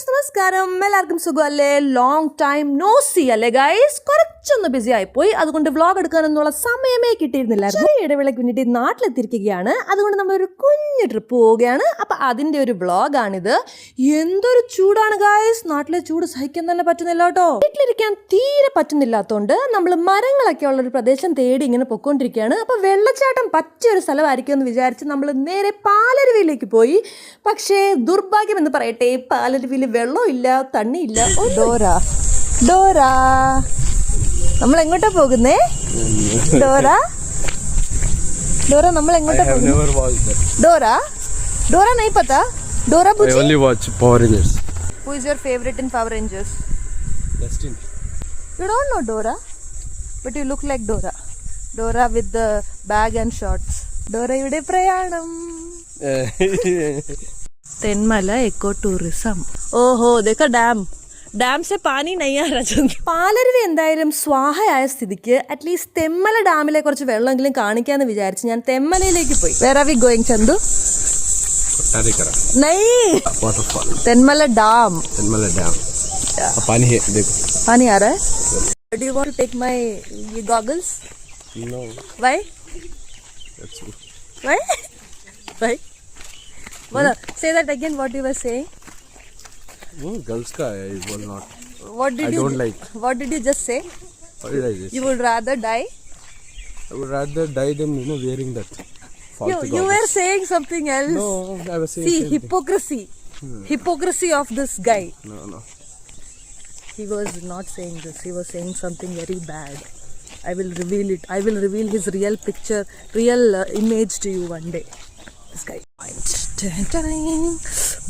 Guys നമസ്കാരം, എല്ലാവർക്കും സുഖമല്ലേ? ലോങ് ടൈം നോ സീ അല്ലേ ഗൈസ്? കുറച്ചൊന്ന് ബിസി ആയിപ്പോയി, അതുകൊണ്ട് വ്ളോഗ് എടുക്കാനൊന്നുള്ള സമയമേ കിട്ടിയിരുന്നില്ലായിരുന്നു. ഇടവേളയ്ക്ക് വേണ്ടിയിട്ട് നാട്ടിലെത്തിയിരിക്കുകയാണ്, അതുകൊണ്ട് നമ്മളൊരു കുഞ്ഞു ട്രിപ്പ് പോവുകയാണ്. അപ്പം അതിൻ്റെ ഒരു വ്ളോഗാണിത്. എന്തൊരു ചൂടാണ് ഗൈസ്, നാട്ടിലെ ചൂട് സഹിക്കാൻ തന്നെ പറ്റുന്നില്ല കേട്ടോ. വീട്ടിലിരിക്കാൻ തീരെ പറ്റുന്നില്ലാത്തതുകൊണ്ട് നമ്മൾ മരങ്ങളൊക്കെ ഉള്ളൊരു പ്രദേശം തേടി ഇങ്ങനെ പൊയ്ക്കൊണ്ടിരിക്കുകയാണ്. അപ്പോൾ വെള്ളച്ചാട്ടം പറ്റിയൊരു സ്ഥലമായിരിക്കും എന്ന് വിചാരിച്ച് നമ്മൾ നേരെ പാലരുവിയിലേക്ക് പോയി. പക്ഷേ ദുർഭാഗ്യം എന്ന് പറയട്ടെ, പാലരുവിയിൽ വെള്ളമില്ല, തണ്ണിയില്ല. ഡോറ നമ്മൾ എങ്ങോട്ടാ പോകുന്നേ? ഡോറ നമ്മൾ എങ്ങോട്ടാ പോകുന്നത്? ഡോറ नहीं पता. Dora Bucci? I only watch Power Rangers. Who is your favorite in Power Rangers? Destin. You don't know Dora, but you look like Dora. Dora with the bag and shorts. ഡോറയുടെ പ്രയാണം. Thenmala eco tourism. ഓഹോ देखो dam से पानी नहीं आ रहा. പാലരുവി എന്തായാലും സ്വാഹയായ സ്ഥിതിക്ക് at least Thenmala ഡാമിലെ കുറച്ച് വെള്ളമെങ്കിലും കാണിക്കാന്ന് വിചാരിച്ച് ഞാൻ തെന്മലയിലേക്ക് പോയി. Where are we going, Chandu? नहीं, തെന്മല ഡാം. पानी है, देखो. पानी आ रहा है. Do you want to take my goggles? No. Why? That's good. Why? Well, say that again. What you were saying? No, girls ka hai, it will not. I don't like. What did you just say? What did I just? You would rather die? I would rather die than wearing that. You were saying something else. No, I was saying. See, something. hypocrisy. Hypocrisy of this guy. No. He was not saying this. He was saying something very bad. I will reveal it. I will reveal his real picture, real image to you one day. This guy.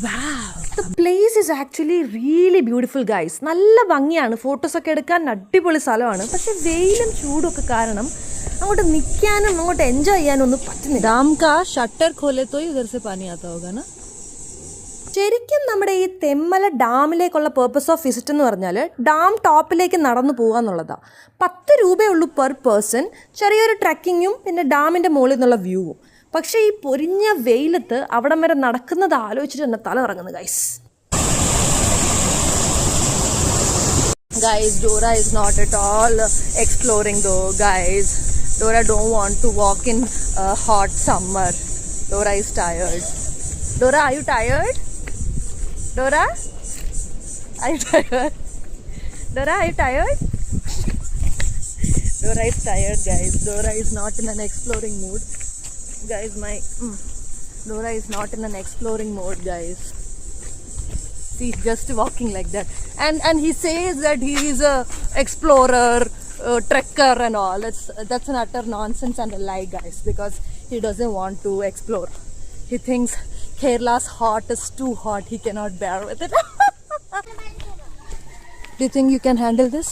Wow. The place is actually really beautiful, guys. നല്ല ഭംഗിയാണ്, photos ഒക്കെ എടുക്കാൻ അടിപൊളി സ്ഥലമാണ്. പക്ഷെ വെയിലും ചൂടും ഒക്കെ കാരണം അങ്ങോട്ട് നിൽക്കാനും അങ്ങോട്ട് എൻജോയ് ചെയ്യാനും ഒന്നും പറ്റുന്നില്ല. ഡാം കാ ഷട്ടർ ഖോലെ തോ ഇധർ സെ പാനി ആതാ ഹോഗാ നാ. ശരിക്കും നമ്മുടെ ഈ തെന്മല ഡാമിലേക്കുള്ള പേർപ്പസ് ഓഫ് വിസിറ്റ് എന്ന് പറഞ്ഞാൽ ഡാം ടോപ്പിലേക്ക് നടന്നു പോകുക എന്നുള്ളതാണ്. 10 രൂപയുള്ളൂ പെർ പേഴ്സൺ. ചെറിയൊരു ട്രക്കിങ്ങും പിന്നെ ഡാമിൻ്റെ മുകളിൽ നിന്നുള്ള വ്യൂവും. പക്ഷേ ഈ പൊരിഞ്ഞ വെയിലത്ത് അവിടം വരെ നടക്കുന്നത് ആലോചിച്ചിട്ട് തന്നെ തല ഇറങ്ങുന്നു guys. Guys, Dora is not at all exploring though, guys. Dora don't want to walk in hot summer. Dora is tired. Dora, are you tired? Dora? Are you tired? Dora, are you tired? Dora is tired, guys. Dora is not in an exploring mood. Guys, Dora is not in an exploring mode, guys. She's just walking like that. And he says that he is a explorer, trekker and all. That's an utter nonsense and a lie, guys, because he doesn't want to explore. He thinks Kerala's hot is too hot. He cannot bear with it. Do you think you can handle this?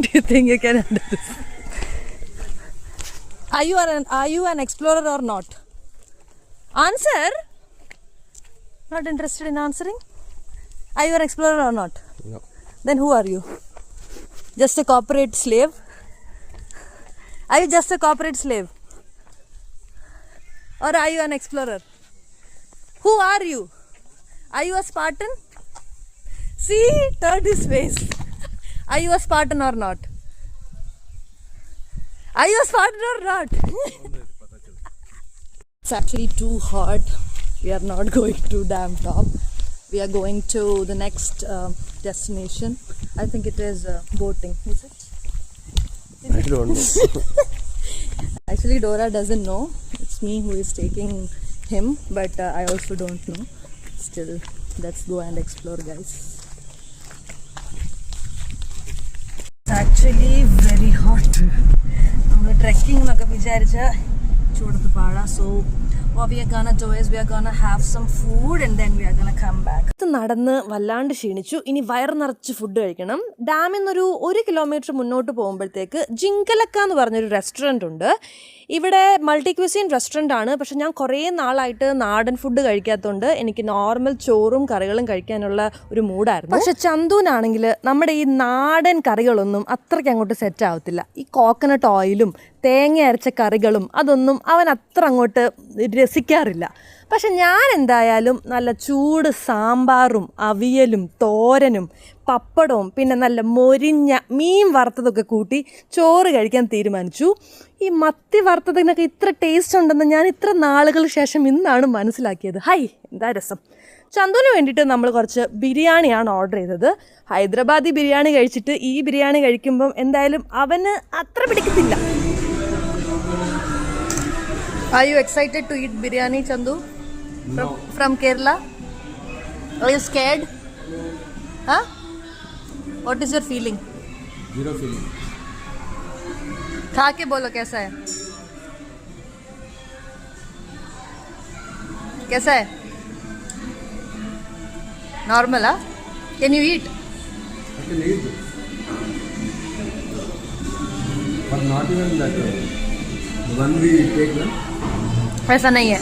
Do you think you can handle this? Are you an explorer or not? Answer. Not interested in answering? Are you an explorer or not? No. Then who are you? Just a corporate slave? Are you just a corporate slave? Or are you an explorer? Who are you? Are you a Spartan? See, turned his face. Are you a Spartan or not? Are you a Spartan or not? It's actually too hot. We are not going to Dam Top. We are going to the next destination. I think it is boating. Is it? I don't know. Actually, Dora doesn't know. It's me who is taking him, but I also don't know. Still, let's go and explore, guys. It's actually very hot. നമ്മൾ trekking എന്നൊക്കെ വിചാരിച്ച ചൂടത്ത് പാടാം. So what we are gonna do is we are gonna have some food and then we are gonna come back. നടന്ന് വല്ലാണ്ട് ക്ഷീണിച്ചു. ഇനി വയറ് നിറച്ച് ഫുഡ് കഴിക്കണം. ഡാമിൽ നിന്നൊരു 1 കിലോമീറ്റർ മുന്നോട്ട് പോകുമ്പോഴത്തേക്ക് ജിങ്കലക്ക എന്ന് പറഞ്ഞൊരു റെസ്റ്റോറൻറ്റ് ഉണ്ട്. ഇവിടെ മൾട്ടി ക്വിസിൻ റെസ്റ്റോറൻ്റ് ആണ്. പക്ഷെ ഞാൻ കുറേ നാളായിട്ട് നാടൻ ഫുഡ് കഴിക്കാത്തതുകൊണ്ട് എനിക്ക് നോർമൽ ചോറും കറികളും കഴിക്കാനുള്ള ഒരു മൂഡായിരുന്നു. പക്ഷെ ചന്തുവിനാണെങ്കിൽ നമ്മുടെ ഈ നാടൻ കറികളൊന്നും അത്രയ്ക്ക് അങ്ങോട്ട് സെറ്റ് ആവത്തില്ല. ഈ കോക്കനട്ട് ഓയിലും തേങ്ങ അരച്ച കറികളും അതൊന്നും അവൻ അത്ര അങ്ങോട്ട് രസിക്കാറില്ല. പക്ഷെ ഞാൻ എന്തായാലും നല്ല ചൂട് സാമ്പാറും അവിയലും തോരനും പപ്പടവും പിന്നെ നല്ല മൊരിഞ്ഞ മീൻ വറുത്തതൊക്കെ കൂട്ടി ചോറ് കഴിക്കാൻ തീരുമാനിച്ചു. ഈ മത്തി വറുത്തതിനൊക്കെ ഇത്ര ടേസ്റ്റ് ഉണ്ടെന്ന് ഞാൻ ഇത്ര നാളുകൾക്ക് ശേഷം ഇന്നാണ് മനസ്സിലാക്കിയത്. ഹൈ, എന്താ രസം. ചന്തുവിന് വേണ്ടിയിട്ട് നമ്മൾ കുറച്ച് ബിരിയാണിയാണ് ഓർഡർ ചെയ്തത്. ഹൈദരാബാദി ബിരിയാണി കഴിച്ചിട്ട് ഈ ബിരിയാണി കഴിക്കുമ്പം എന്തായാലും അവന് അത്ര പിടിക്കത്തില്ല. Are you excited to eat biryani, Chandu? No. From Kerala? Are you scared? Huh? What is your feeling? Zero feeling. खा के बोलो कैसा है? कैसा है? Normal, huh? Can you eat? I can eat it. But not even that one we take, no? ऐसा नहीं है.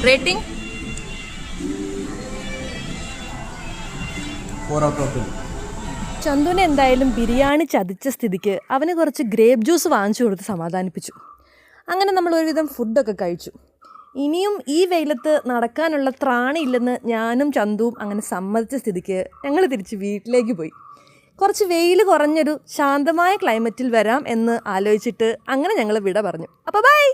Rating? 4 out of 10. ചന്തുവിനെ എന്തായാലും ബിരിയാണി ചതിച്ച സ്ഥിതിക്ക് അവന് കുറച്ച് ഗ്രേപ്പ് ജ്യൂസ് വാങ്ങിച്ചു കൊടുത്ത് സമാധാനിപ്പിച്ചു. അങ്ങനെ നമ്മൾ ഒരുവിധം ഫുഡൊക്കെ കഴിച്ചു. ഇനിയും ഈ വെയിലത്ത് നടക്കാനുള്ള ത്രാണിയില്ലെന്ന് ഞാനും ചന്തുവും അങ്ങനെ സമ്മതിച്ച സ്ഥിതിക്ക് ഞങ്ങൾ തിരിച്ച് വീട്ടിലേക്ക് പോയി. കുറച്ച് വെയിൽ കുറഞ്ഞൊരു ശാന്തമായ ക്ലൈമറ്റിൽ വരാം എന്ന് ആലോചിച്ചിട്ട് അങ്ങനെ ഞങ്ങൾ വിട പറഞ്ഞു. അപ്പോൾ ബൈ.